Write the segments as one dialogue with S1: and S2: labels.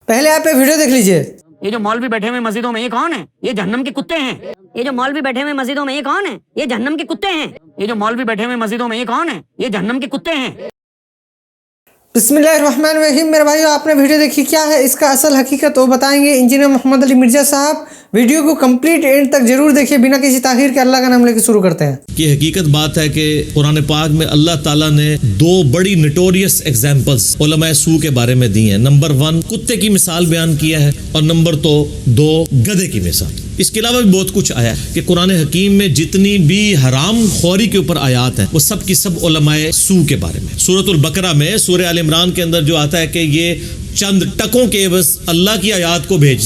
S1: पहले आप ये वीडियो देख लीजिए।
S2: ये जो मौलवी बैठे हुए मस्जिदों में ये कौन है? ये जहन्नम के कुत्ते हैं। ये जो मौलवी बैठे हुए मस्जिदों में ये कौन है? ये जहन्नम के कुत्ते हैं। ये जो मौलवी बैठे हुए मस्जिदों में ये कौन है? ये जहन्नम के कुत्ते हैं।
S1: बिस्मिल्लाहिर्रहमानिर्रहीम। मेरे भाइयों, आपने वीडियो देखी, क्या है इसका असल हकीकत वो बताएंगे इंजीनियर मोहम्मद अली मिर्जा साहब। वीडियो को कंप्लीट एंड तक जरूर देखिए, बिना किसी ताखीर के। अल्लाह का नाम लेकर शुरू करते हैं।
S3: कि हकीकत बात है कि कुरान पाक में अल्लाह ताला ने दो बड़ी नोटोरियस एग्जाम्पल्स उलमाए सू के बारे में दी हैं। नंबर 1 कुत्ते की मिसाल बयान किया है और नंबर 2 गधे की मिसाल। इसके अलावा भी बहुत कुछ आया है कि कुरान हकीम में जितनी भी हराम खोरी के ऊपर आयात हैं वो सब की सब उलमाए सू के बारे में। सूरतुल बकरा में सूरह आल इमरान के अंदर जो आता है कि ये चंद टकों के बस अल्लाह की आयात को बेच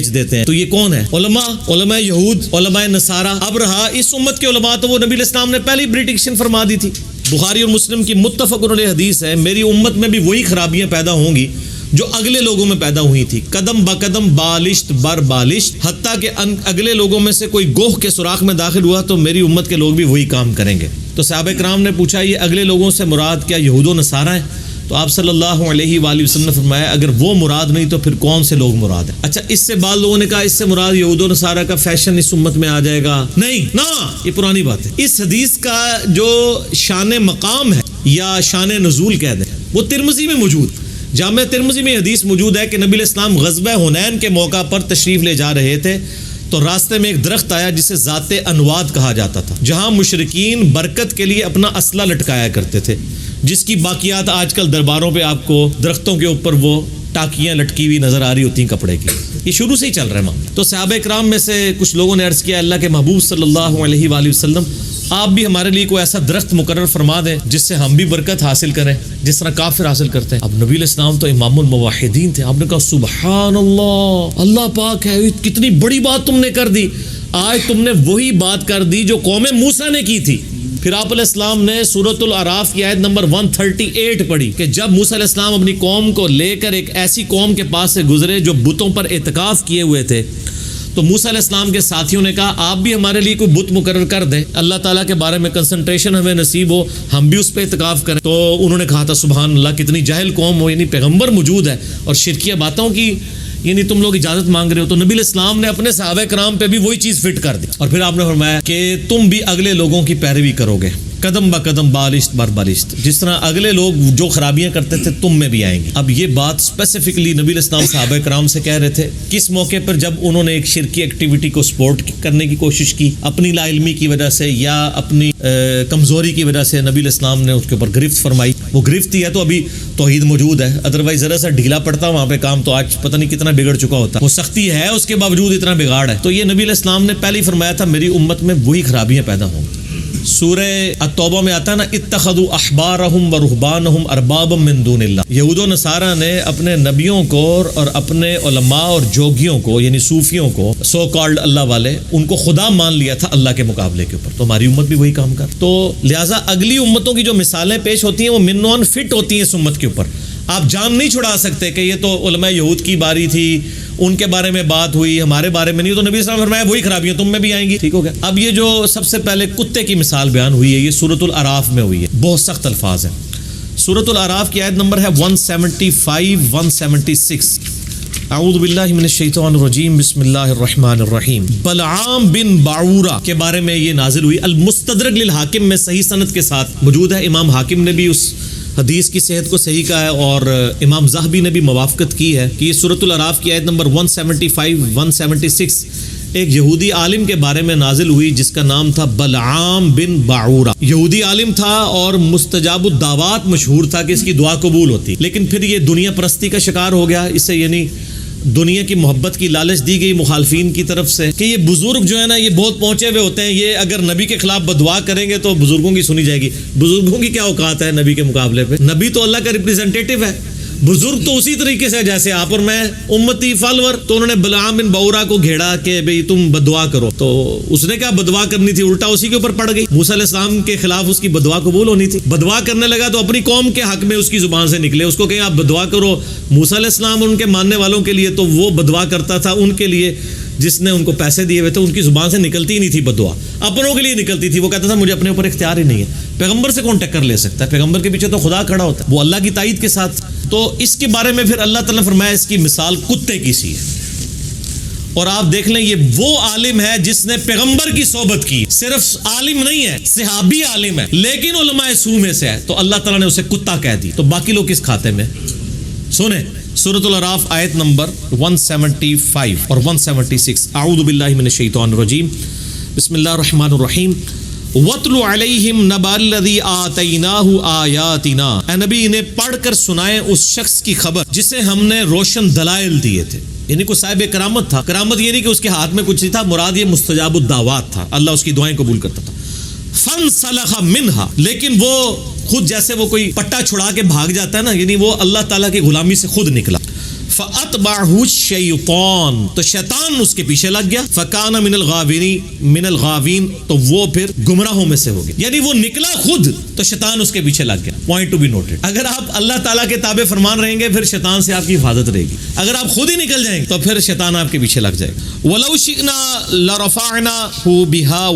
S3: देते हैं। तो ये कौन है? उलमा यहूद, उलमा नसारा। अब रहा इस उम्मत के उलमा, तो वो नबी इस्लाम ने पहले ही प्रेडिक्शन फरमा दी थी। बुखारी और मुस्लिम की मुत्तफक़ुन अलैह हदीस है, मेरी उम्मत में भी वही खराबियां पैदा होंगी जो अगले लोगों में पैदा हुई थी। कदम बकदम बालिश्त बर बालिश्त, हत्ता के अगले लोगों में से कोई गोह के सुराख में दाखिल हुआ तो मेरी उम्मत के लोग भी वही काम करेंगे। तो सहाबा किराम ने पूछा, ये अगले लोगों से मुराद क्या यहूद व नसारा है? तो आप सल्लल्लाहु अलैहि वसल्लम ने फरमाया, अगर वो मुराद नहीं तो फिर कौन से लोग मुराद है? अच्छा, इससे बाद लोगों ने कहा इससे मुराद यहूद व नसारा का फैशन इस उम्मत में आ जाएगा। नहीं ना, ये पुरानी बात है। इस हदीस का जो शान मकाम है या शान नज़ूल कह दें, वो तिरमिज़ी में मौजूद, जामे तिरमिज़ी में हदीस मौजूद है कि नबी इस्लाम ग़ज़वा हुनैन के मौका पर तशरीफ़ ले जा रहे थे तो रास्ते में एक दरख्त आया जिसे ज़ाते अनवाद कहा जाता था, जहाँ मुशरिकीन बरकत के लिए अपना असला लटकाया करते थे, जिसकी बाकियात आजकल दरबारों पे आपको दरख्तों के ऊपर वो टाकियाँ लटकी हुई नज़र आ रही होती हैं कपड़े की। ये शुरू से ही चल रहा है मामला। तो सहाबा किराम में से कुछ लोगों ने अर्ज़ किया, अल्लाह के महबूब सल्लल्लाहु अलैहि वसल्लम, आप भी हमारे लिए कोई ऐसा दरख्त मुकर्रर फरमा दें जिससे हम भी बरकत हासिल करें जिस तरह काफिर हासिल करते हैं। अब नबी इस्लाम तो इमामुल मुवहिदीन थे। आपने कहा सुबहान अल्लाह, अल्लाह पाक है, कितनी बड़ी बात तुमने कर दी। आज तुमने वही बात कर दी जो कौम मूसा ने की थी। फिर आप अलैहिस्सलाम ने सूरतुल अराफ की आयत नंबर 138 पढ़ी कि जब मूसा अलैहिस्सलाम अपनी कौम को लेकर एक ऐसी कौम के पास से गुजरे जो बुतों पर एतकाफ किए हुए थे, तो मूसा अलैहिस्सलाम के साथियों ने कहा, आप भी हमारे लिए कोई बुत मुकर्रर कर दें, अल्लाह ताला के बारे में कंसंट्रेशन हमें नसीब हो, हम भी उस पर इत्काफ करें। तो उन्होंने कहा था सुभान अल्लाह, कितनी जाहिल कौम हो, यानी पैगंबर मौजूद है और शिरकिया बातों की यानी तुम लोग इजाजत मांग रहे हो। तो नबी इस्लाम ने अपने सहाबा कराम पे भी वही चीज़ फिट कर दी और फिर आपने फरमाया कि तुम भी अगले लोगों की पैरवी करोगे, कदम ब कदम बालिश्त बर बालिश्त, जिस तरह अगले लोग जो खराबियां करते थे तुम में भी आएंगी। अब ये बात स्पेसिफिकली नबी इस्लाम सहाबा कराम से कह रहे थे किस मौके पर? जब उन्होंने एक शिरकी एक्टिविटी को सपोर्ट करने की कोशिश की अपनी लाइल्मी की वजह से या अपनी कमज़ोरी की वजह से, नबी इस्लाम ने उसके ऊपर गिरफ्त फरमाई। वो गिरफ्त ही है तो अभी तौहीद मौजूद है, अदरवाइज ज़रा सा ढीला पड़ता वहाँ पे काम तो आज पता नहीं कितना बिगड़ चुका होता। वो सख्ती है, उसके बावजूद इतना बिगाड़ है। तो ये नबी इस्लाम ने पहले ही फरमाया था मेरी उम्मत में वही खराबियाँ पैदा होंगी। सूरह अत-तौबा में आता है ना, इत्तखज़ू अहबारहुम व रुहबानहुम अरबाबम मिन दूनिल्लाह। यहूद व नसारा ने अपने नबियों को और अपने उलमा और जोगियों को यानी सूफियों को, सो कॉल्ड अल्लाह वाले, उनको खुदा मान लिया था अल्लाह के मुकाबले के ऊपर। तो हमारी उम्मत भी वही काम कर। तो लिहाजा अगली उम्मतों की जो मिसालें पेश होती हैं वो मिन फिट होती हैं इस उम्मत के ऊपर। आप जान नहीं छुड़ा सकते कि ये तो उलमा यहूद की बारी थी, उनके बारे में बात हुई, हमारे बारे में नहीं। तो नबी सल्लल्लाहु अलैहि वसल्लम फरमाया वही खराबियां तुम में भी आएंगी। ठीक हो गया। अब ये जो सबसे पहले कुत्ते की मिसाल बयान हुई है, ये सूरतुल अराफ में हुई है। बहुत सख्त अल्फाज है। सूरतुल अराफ की आयत नंबर है 175-176। अऊज़ु बिल्लाहि मिनश शैतानिर रजीम, बिस्मिल्लाहिर रहमानिर रहीम। बलआम बिन बाऊरा के बारे में ये नाजिल हुई। अल मुस्तदरक लिल हाकिम में सही सनद के साथ मौजूद है। इमाम हाकिम ने भी उस हदीस की सेहत को सही कहा है और इमाम ज़हबी ने भी मवाफ़क़त की है कि सूरतुल अराफ की आयत नंबर 175-176 एक यहूदी आलिम के बारे में नाजिल हुई जिसका नाम था बलआम बिन बाऊरा। यहूदी आलिम था और मुस्तजाबुद दावात मशहूर था कि इसकी दुआ कबूल होती, लेकिन फिर ये दुनिया परस्ती का शिकार हो गया। इससे यानी दुनिया की मोहब्बत की लालच दी गई मुखालफिन की तरफ से कि ये बुजुर्ग जो है ना, ये बहुत पहुंचे हुए होते हैं, ये अगर नबी के खिलाफ बदुआ करेंगे तो बुजुर्गों की सुनी जाएगी। बुजुर्गों की क्या औकात है नबी के मुकाबले पे? नबी तो अल्लाह का रिप्रेजेंटेटिव है, बुजुर्ग तो उसी तरीके से जैसे आप और मैं उम्मती फॉलोअर। तो उन्होंने बलआम बिन बाऊरा को घेरा कि भाई तुम बदुआ करो, तो उसने क्या बदुआ करनी थी, उल्टा उसी के ऊपर पड़ गई। मूसा अलैहिस्सलाम के खिलाफ उसकी बदुआ कबूल होनी थी, बदुआ करने लगा तो अपनी कौम के हक में उसकी जुबान से निकले। उसको कहें आप बदुआ करो मूसा अलैहिस्सलाम उनके मानने वालों के लिए, तो वो बदुआ करता था उनके लिए जिसने उनको पैसे दिए हुए थे। उनकी जुबान से निकलती ही नहीं थी बदुआ, अपनों के लिए निकलती थी। वो कहता था मुझे अपने ऊपर इख्तियार ही नहीं है। पैगंबर से कौन टक्कर ले सकता है? पैगंबर के पीछे तो खुदा खड़ा होता है, वो अल्लाह की ताईद के साथ। तो इसके बारे में फिर अल्लाह ताला ने फरमाया इसकी मिसाल कुत्ते की सी है। और आप देख लें, ये वो आलिम है जिसने पैगंबर की सोबत की, सिर्फ आलिम नहीं है, सहाबी आलिम है, लेकिन उलमाए सू में से है, तो अल्लाह ताला ने उसे कुत्ता कह दी। तो बाकी लोग किस खाते में? सुने सूरतुल अराफ आयत नंबर 175 और 176। आऊज़ु बिल्लाहि मिनश शैतानिर रजीम, बिस्मिल्लाहिर रहमानिर रहीम। वत्लु अलैहिम नबअल्लज़ी आतैनाहु आयातिना, ए नबी इन्हें पढ़कर सुनाए उस शख्स की खबर जिसे हमने रोशन दलाइल दिए थे। यानी कोई साहिब करामत था। करामत ये नहीं कि उसके हाथ में कुछ नहीं था, मुराद ये मुस्तजाबुद दावात था, अल्लाह उसकी दुआएं कबूल करता था। फनसलखा मिनहा, लेकिन वो खुद जैसे वो कोई पट्टा छुड़ा के भाग जाता है ना, यानी वो अल्लाह ताला की गुलामी से खुद निकला। फअतबअहु शैतान, तो शैतान उसके पीछे लग गया। फकाना मिनल गावीन, तो वो फिर गुमराहों में से हो गया। यानी वो निकला खुद, तो शैतान उसके पीछे लग गया। Point to be noted. अगर आप अल्लाह ताला के ताबे फरमान रहेंगे, फिर शैतान से आपकी हिफाजत रहेगी। अगर आप खुद ही निकल जाएंगे, तो फिर शैतान आपके पीछे लग जाएगा। वलौ शिअना लरफअनाहु बिहा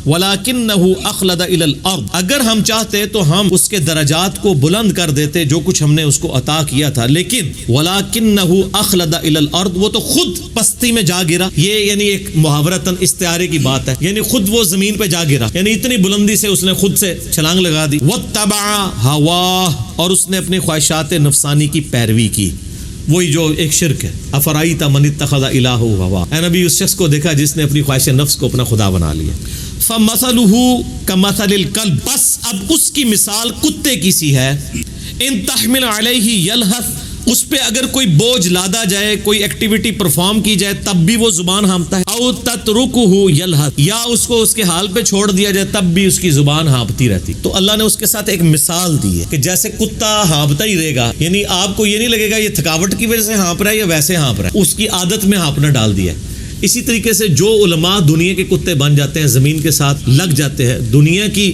S3: वलाकिन्नहु अखलद इलल अर्द, अगर हम चाहते तो हम उसके दरजात को बुलंद कर देते जो कुछ हमने उसको अता किया था, लेकिन वलाकिन्नहु अखलद इलल अर्द, वो तो खुद पस्ती में जा गिरा। ये यानी एक मुहावरतन इस्तिआरे की बात है, यानी खुद वो जमीन पे जा गिरा, यानी इतनी बुलंदी से उसने खुद से छलांग लगा दी। वत्तबा हवा, और उसने अपनी ख्वाहिशात नफसानी की पैरवी की। वही जो एक शिर्क है। अफराईता मन इत्तखज़ इलाहु हवा, ए नबी उस शख्स को देखा जिसने अपनी ख्वाहिश नफ्स को अपना खुदा बना लिया। फमसलुहु कमसलिल कल्ब, बस अब उसकी मिसाल कुत्ते की सी है। इन तहमिल अलैहि यलहस, उस पे अगर कोई बोझ लादा जाए, कोई एक्टिविटी परफॉर्म की जाए, तब भी वो जुबान हाँपता है। औ ततरुकुहु यलहस, या उसको उसके हाल पे छोड़ दिया जाए, तब भी उसकी जुबान हाँपती रहती। तो अल्लाह ने उसके साथ एक मिसाल दी है कि जैसे कुत्ता हाँपता ही रहेगा, यानी आपको ये नहीं लगेगा ये थकावट की वजह से हाँप रहा है या वैसे हाँप रहा है, उसकी आदत में हाँपना डाल दिया है। इसी तरीके से जो उलमा दुनिया के कुत्ते बन जाते हैं, ज़मीन के साथ लग जाते हैं, दुनिया की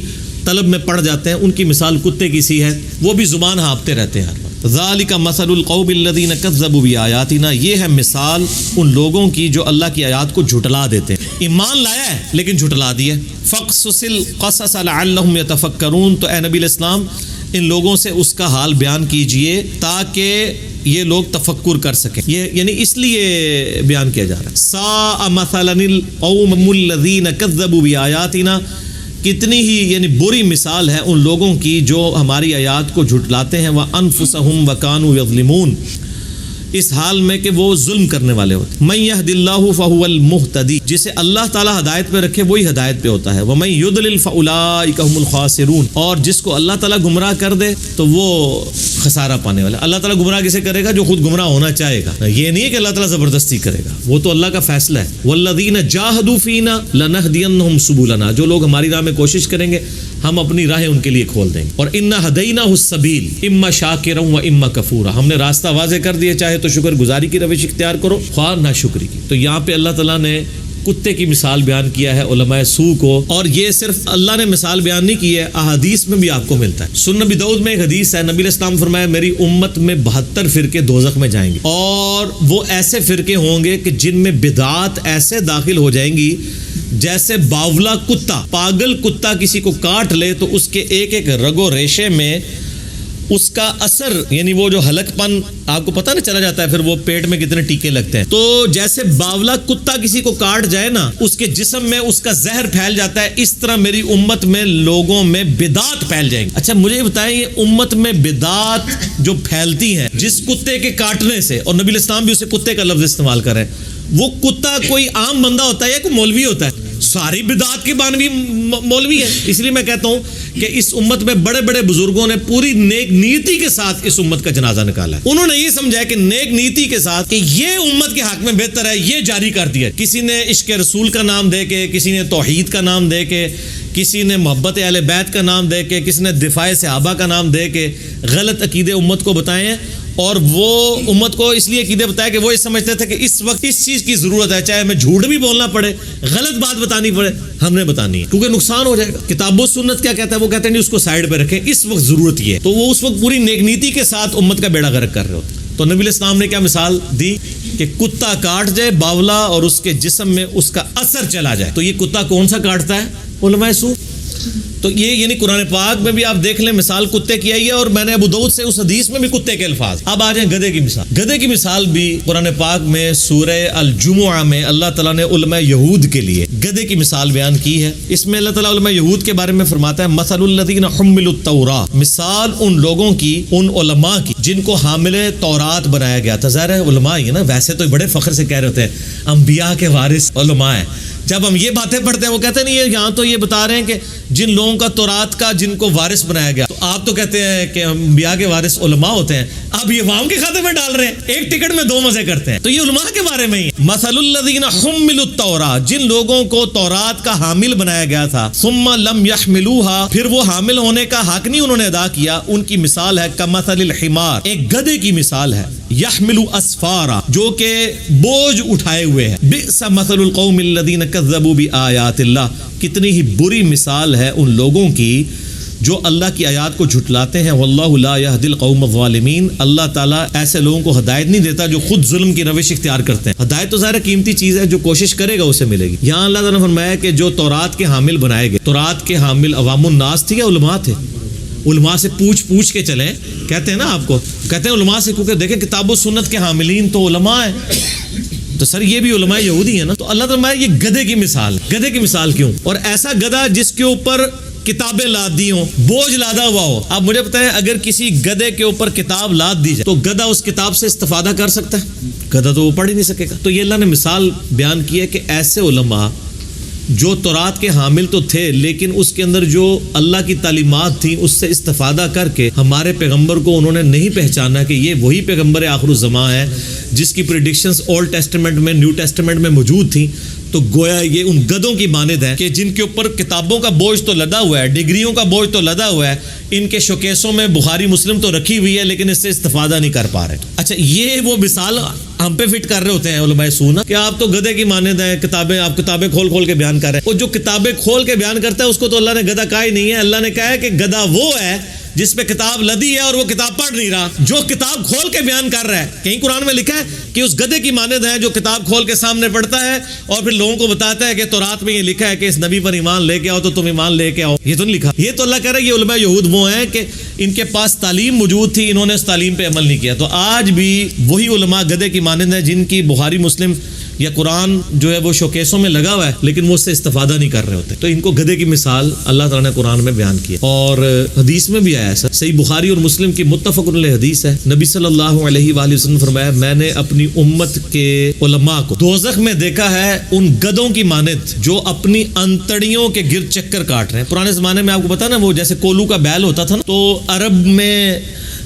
S3: तलब में पड़ जाते हैं, उनकी मिसाल कुत्ते की सी है। वो भी जुबान हाँपते रहते हैं। ज़ालिका मसलुल कौमिल्लज़ीना कज़्ज़बू बिआयातिना, ये है मिसाल उन लोगों की जो अल्लाह की आयत को झुटला देते हैं। ईमान लाया है लेकिन झुटला दिया। फ़क़्सुसिल क़सस लअल्लहुम यतफ़क्करून, तो ए नबी इस्लाम इन लोगों से उसका हाल बयान कीजिए ताकि ये लोग तफक्कुर कर सकें। ये यानी इसलिए बयान किया जा रहा है। सा मसलनिल कौमुल्लज़ीना कज़्ज़बू बिआयातिना, कितनी ही यानी बुरी मिसाल है उन लोगों की जो हमारी आयात को झुटलाते हैं। वह अनफुसहुम व कानू यज़लिमून, इस हाल में कि वो जुल्म करने वाले होते। मैं यहदिल्लाहु फहुवल मुहतदी, जिसे अल्लाह ताला हदायत पे रखे वही हदायत पे होता है। वमन युद्लिल फउलाइका हुमुल खासिरून, और जिसको अल्लाह ताला गुमराह कर दे तो वो खसारा पाने वाला। अल्लाह ताला गुमराह किसे करेगा? जो खुद गुमराह होना चाहेगा। ये नहीं है कि अल्लाह ताला जबरदस्ती करेगा, वो तो अल्लाह का फैसला है। वल्लज़ीना जाहदू फीना लनहदियन्नहुम सुबुलना, जो लोग हमारी राह में कोशिश करेंगे हम अपनी राहें उनके लिए खोल देंगे। और इन्ना हदैनाहु सबील इम्मा शाकिरन व इम्मा कफूरा, हमने रास्ता वाज़े कर दिया, चाहे तो शुक्र गुजारी की रविश इख्तियार करो, ख्वाह ना शुक्री की। तो यहाँ पे अल्लाह ताला ने कुत्ते की मिसाल बयान किया है उलमाए सू को। और ये सिर्फ अल्लाह ने मिसाल बयान नहीं की है, अहादीस में भी आपको मिलता है। सुन्न नबी दाऊद में एक हदीस है, नबी इस्लाम फरमाया मेरी उम्मत में 72 फिरके दोज़ख में जाएंगे, और वो ऐसे फिरके होंगे कि जिनमें बिदात ऐसे दाखिल हो जाएंगी जैसे बावला कुत्ता, पागल कुत्ता किसी को काट ले तो उसके एक एक रगो रेशे में उसका असर, यानी वो जो हलकपन आपको पता नहीं चला जाता है, फिर वो पेट में कितने टीके लगते हैं। तो जैसे बावला कुत्ता किसी को काट जाए ना, उसके जिस्म में उसका जहर फैल जाता है, इस तरह मेरी उम्मत में लोगों में बिदात फैल जाएंगी। अच्छा मुझे ये बताएं, ये उम्मत में बिदात जो फैलती है जिस कुत्ते के काटने से, और नबी इस्लाम भी उसे कुत्ते का लफ्ज इस्तेमाल कर रहे हैं, वो कुत्ता कोई आम बंदा होता है या कोई मौलवी होता है? सारी बिदात के बानवी मौलवी है। इसलिए मैं कहता हूँ कि इस उम्मत में बड़े बड़े बुजुर्गों ने पूरी नेक नीति के साथ इस उम्मत का जनाजा निकाला है। उन्होंने ये समझा कि नेक नीति के साथ कि ये उम्मत के हक में बेहतर है, ये जारी कर दिया। किसी ने इश्क रसूल का नाम दे के, किसी ने तौहीद का नाम दे के, किसी ने मोहब्बत अहले बैत का नाम दे के, किसी ने दिफाए सहाबा का नाम दे के गलत अकीदे उम्मत को बताए हैं। और वो उम्मत को इसलिए अकीदे बताया कि वो ये समझते थे कि इस वक्त इस चीज़ की ज़रूरत है, चाहे हमें झूठ भी बोलना पड़े, गलत बात बतानी पड़े, हमने बतानी है, क्योंकि नुकसान हो जाएगा। किताब व सुन्नत क्या कहता है? वो कहते हैं नहीं, उसको साइड पे रखें, इस वक्त ज़रूरत ये है। तो वो उस वक्त पूरी नेक नीति के साथ उम्मत का बेड़ा गर्क कर रहे होते। तो नबी इस्लाम ने क्या मिसाल दी कि कुत्ता काट जाए बावला और उसके जिस्म में उसका असर चला जाए। तो ये कुत्ता कौन सा काटता है? उलमाए सू। تو یہ یعنی قرآن پاک میں بھی آپ دیکھ لیں مثال کتے کی آئی ہے, اور میں نے ابو داؤد سے اس حدیث میں بھی کتے کے الفاظ. اب آ جائیں گدھے کی مثال. گدھے کی مثال بھی قرآن پاک میں سورہ الجمعہ میں اللہ تعالیٰ نے علماء یہود کے لیے گدھے کی مثال بیان کی ہے. اس میں اللہ تعالیٰ علماء یہود کے بارے میں فرماتا ہے مثل الذین حملوا التوراۃ, مثال ان لوگوں کی, ان علماء کی جن کو حامل تورات بنایا گیا تھا. ظاہر ہے علماء ہی ہے نا, ویسے تو بڑے فخر سے کہہ رہے ہوتے ہیں انبیاء کے وارث علماء ہیں. جب ہم یہ باتیں پڑھتے ہیں وہ کہتے ہیں نہیں, یہاں تو یہ بتا رہے ہیں کہ جن لوگوں کا تورات کا جن کو وارث بنایا گیا, تو آپ تو کہتے ہیں کہ انبیاء کے وارث علماء ہوتے ہیں. اب یہ عوام کے کھاتے میں ڈال رہے ہیں, ایک ٹکٹ میں دو مزے کرتے ہیں. تو یہ علماء کے بارے میں ہی مثل الذین حملوا التوراۃ, جن لوگوں کو تورات کا حامل بنایا گیا تھا, ثم لم یحملوها, پھر وہ حامل ہونے کا حق نہیں انہوں نے ادا کیا, ان کی مثال ہے کمثل الحمار, ایک گدھے کی مثال ہے, یحمل اسفارا, جو کہ بوجھ اٹھائے ہوئے ہے. بئس مثل القوم الذین کذبوا بآیات اللہ, کتنی ہی بری مثال ہے ان لوگوں کی جو اللہ کی آیات کو جھٹلاتے ہیں. واللہ لا یہدی القوم الظالمین, اللہ تعالیٰ ایسے لوگوں کو ہدایت نہیں دیتا جو خود ظلم کی روش اختیار کرتے ہیں. ہدایت تو ظاہر قیمتی چیز ہے, جو کوشش کرے گا اسے ملے گی. یہاں اللہ تعالیٰ نے فرمایا کہ جو تورات کے حامل بنائے گئے, تورات کے حامل عوام الناس تھے یا علماء تھے؟ علماء سے پوچھ کے چلیں, کہتے ہیں نا آپ کو, کہتے ہیں علماء سے, کیونکہ دیکھیں کتاب و سنت کے حاملین تو علماء ہیں. تو سر یہ بھی علماء یہودی ہیں نا. تو اللہ تعالیٰ یہ گدھے کی مثال, گدھے کی مثال کیوں؟ اور ایسا گدھا جس کے اوپر کتابیں لاد دی ہوں, بوجھ لادا ہوا ہو. آپ مجھے بتائیں اگر کسی گدھے کے اوپر کتاب لاد دی جائے تو گدھا اس کتاب سے استفادہ کر سکتا ہے؟ گدھا تو وہ پڑھ ہی نہیں سکے گا. تو یہ اللہ نے مثال بیان کی ہے کہ ایسے علماء جو تورات کے حامل تو تھے, لیکن اس کے اندر جو اللہ کی تعلیمات تھیں اس سے استفادہ کر کے ہمارے پیغمبر کو انہوں نے نہیں پہچانا کہ یہ وہی پیغمبر آخر الزمان ہے جس کی پریڈکشنز اولڈ ٹیسٹمنٹ میں, نیو ٹیسٹمنٹ میں موجود تھیں. تو گویا یہ ان گدھوں کی مانند ہے کہ جن کے اوپر کتابوں کا بوجھ تو لدا ہوا ہے, ڈگریوں کا بوجھ تو لدا ہوا ہے, ان کے شوکیسوں میں بخاری مسلم تو رکھی ہوئی ہے, لیکن اس سے استفادہ نہیں کر پا رہے. اچھا, یہ وہ مثال ہم پہ فٹ کر رہے ہوتے ہیں علماء سونا کہ آپ تو گدھے کی مانند ہیں, کتابیں آپ کتابیں کھول کے بیان کر رہے ہیں. اور جو کتابیں کھول کے بیان کرتا ہے اس کو تو اللہ نے گدھا کہا ہی نہیں ہے. اللہ نے کہا ہے کہ گدھا وہ ہے جس پہ کتاب لدی ہے اور وہ کتاب پڑھ نہیں رہا, جو کتاب کھول کے بیان کر رہا ہے. کہیں قرآن میں لکھا ہے کہ اس گدھے کی مانند ہے جو کتاب کھول کے سامنے پڑھتا ہے اور پھر لوگوں کو بتاتا ہے کہ تورات میں یہ لکھا ہے کہ اس نبی پر ایمان لے کے آؤ تو تم ایمان لے کے آؤ. یہ تو نہیں لکھا. یہ تو اللہ کہہ رہا ہے یہ علماء یہود وہ ہیں کہ ان کے پاس تعلیم موجود تھی, انہوں نے اس تعلیم پہ عمل نہیں کیا. تو آج بھی وہی علماء گدھے کی مانند ہیں جن کی بخاری مسلم یا قرآن جو ہے وہ شوکیسوں میں لگا ہوا ہے, لیکن وہ اس سے استفادہ نہیں کر رہے ہوتے. تو ان کو گدھے کی مثال اللہ تعالیٰ نے قرآن میں بیان کی اور حدیث میں بھی آیا ہے. صحیح بخاری اور مسلم کی متفق علیہ حدیث ہے. نبی صلی اللہ علیہ وآلہ وسلم فرمایا, میں نے اپنی امت کے علماء کو دوزخ میں دیکھا ہے ان گدھوں کی مانند جو اپنی انتڑیوں کے گرد چکر کاٹ رہے ہیں. پرانے زمانے میں آپ کو پتا نا وہ جیسے کولو کا بیل ہوتا تھا نا, تو عرب میں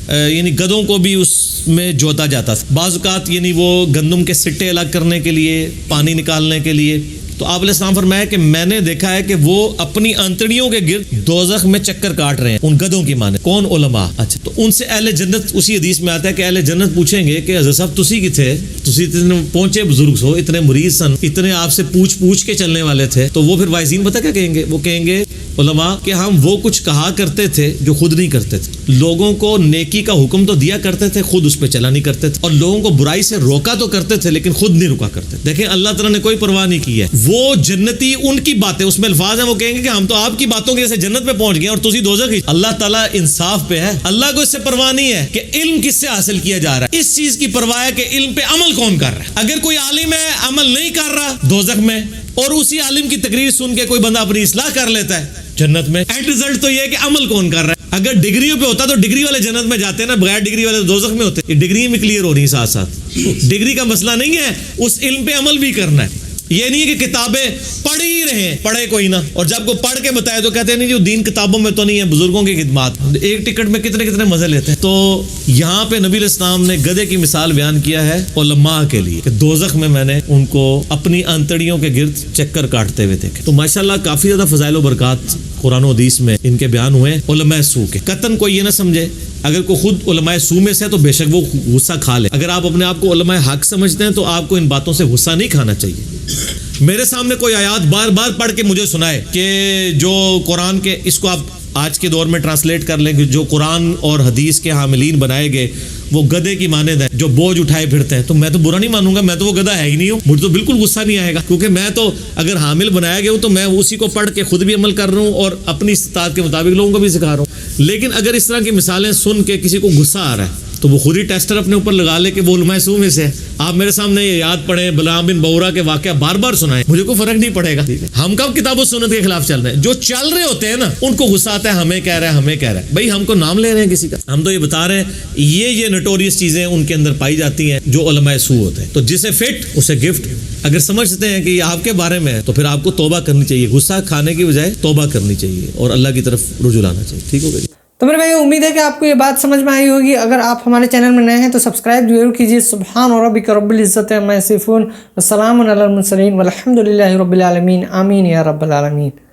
S3: یعنی گدھوں کو بھی اس میں جوتا جاتا تھا. بعض اوقات یعنی وہ گندم کے سٹے الگ کرنے کے لیے, پانی نکالنے کے لیے. تو آپ علیہ السلام فرمایا کہ میں نے دیکھا ہے کہ وہ اپنی انتڑیوں کے گرد دوزخ میں چکر کاٹ رہے ہیں ان گدھوں کی مانند. کون؟ علماء. اچھا, تو ان سے اہل جنت, اسی حدیث میں آتا ہے کہ اہل جنت پوچھیں گے کہ حضرت صاحب تسی کی تھے, تسی اتنے پہنچے بزرگ سو, اتنے مریض سن, اتنے آپ سے پوچھ کے چلنے والے تھے. تو وہ پھر وائزین پتہ کیا کہیں گے؟ وہ کہیں گے علماء کہ ہم وہ کچھ کہا کرتے تھے جو خود نہیں کرتے تھے. لوگوں کو نیکی کا حکم تو دیا کرتے تھے, خود اس پہ چلا نہیں کرتے تھے, اور لوگوں کو برائی سے روکا تو کرتے تھے لیکن خود نہیں رکا کرتے. دیکھیں اللہ تعالیٰ نے کوئی پرواہ نہیں کی ہے. وہ جنتی ان کی باتیں, اس میں الفاظ ہیں, وہ کہیں گے کہ ہم تو آپ کی باتوں کی وجہ سے جنت پہ پہنچ گئے اور تسی دوزخ ہی. اللہ تعالیٰ انصاف پہ ہے. اللہ کو اس سے پرواہ نہیں ہے کہ علم کس سے حاصل کیا جا رہا ہے, اس چیز کی پرواہ ہے کہ علم پہ عمل کون کر رہا ہے. اگر کوئی عالم ہے عمل نہیں کر رہا دوزخ میں, اور اسی عالم کی تقریر سن کے کوئی بندہ اپنی اصلاح کر لیتا ہے جنت میں. اینڈ رزلٹ تو یہ ہے کہ عمل کون کر رہا ہے. اگر ڈگریوں پہ ہوتا تو ڈگری والے جنت میں جاتے ہیں نا, بغیر ڈگری والے دوزخ میں ہوتے. یہ ڈگری میں کلیئر ہو رہی ساتھ ساتھ. ڈگری کا مسئلہ نہیں ہے, اس علم پہ عمل بھی کرنا ہے. یہ نہیں ہے کہ کتابیں پڑھ ہی رہے, پڑھے کوئی نہ, اور جب کو پڑھ کے بتائے تو کہتے ہیں نہیں جو دین کتابوں میں تو نہیں ہے, بزرگوں کی خدمات. ایک ٹکٹ میں کتنے مزے لیتے ہیں. تو یہاں پہ نبی علیہ السلام نے گدھے کی مثال بیان کیا ہے علماء کے لیے کہ دوزخ میں میں نے ان کو اپنی انتڑیوں کے گرد چکر کاٹتے ہوئے دیکھے. تو ماشاءاللہ کافی زیادہ فضائل و برکات قرآن و حدیث میں ان کے بیان ہوئے. علماء سو کے قطن کوئی یہ نہ سمجھے, اگر کوئی خود علماء سو میں سے تو بے شک وہ غصہ کھا لے. اگر آپ اپنے آپ کو علماء حق سمجھتے ہیں تو آپ کو ان باتوں سے غصہ نہیں کھانا چاہیے. میرے سامنے کوئی آیات بار بار پڑھ کے مجھے سنائے کہ جو قرآن کے, اس کو آپ آج کے دور میں ٹرانسلیٹ کر لیں کہ جو قرآن اور حدیث کے حاملین بنائے گئے وہ گدے کی مانند ہے جو بوجھ اٹھائے پھرتے ہیں، تو میں تو برا نہیں مانوں گا، میں تو وہ گدھا ہے ہی نہیں ہوں، مجھے تو بالکل غصہ نہیں آئے گا، کیونکہ میں تو اگر حامل بنایا گیا ہوں تو میں اسی کو پڑھ کے خود بھی عمل کر رہا ہوں اور اپنی استطاعت کے مطابق لوگوں کو بھی سکھا رہا ہوں۔ لیکن اگر اس طرح کی مثالیں سن کے کسی کو غصہ آ رہا ہے تو وہ خود ہی ٹیسٹر اپنے اوپر لگا لے کہ وہ علماء سو میں سے ہے۔ آپ میرے سامنے یہ یاد پڑھیں، بلعام بن بورا کے واقعہ بار بار سنائیں، مجھے کوئی فرق نہیں پڑے گا۔ ہم کب کتاب و سنت کے خلاف چل رہے ہیں؟ جو چل رہے ہوتے ہیں نا ان کو غصہ آتا ہے، ہمیں کہہ رہا ہے، ہمیں کہہ رہا ہے، بھائی ہم کو نام لے رہے ہیں کسی کا، ہم تو یہ بتا رہے ہیں یہ نوٹوریس چیزیں ان کے اندر پائی جاتی ہیں جو علماء سو ہوتے ہیں۔ تو جسے فٹ اسے گفٹ۔ اگر سمجھتے ہیں کہ یہ آپ کے بارے میں ہے تو پھر آپ کو توبہ کرنی چاہیے، غصہ کھانے کی بجائے توبہ کرنی چاہیے اور اللہ کی طرف رجوع لانا چاہیے۔ ٹھیک ہوگا جی؟
S1: تو میرے بھائی امید ہے کہ آپ کو یہ بات سمجھ میں آئی ہوگی۔ اگر آپ ہمارے چینل میں نئے ہیں تو سبسکرائب ضرور کیجیے۔ سبحان ربک رب العزت عما یصفون وسلام علی المرسلین والحمد للہ رب العالمین، آمین یا رب العالمین۔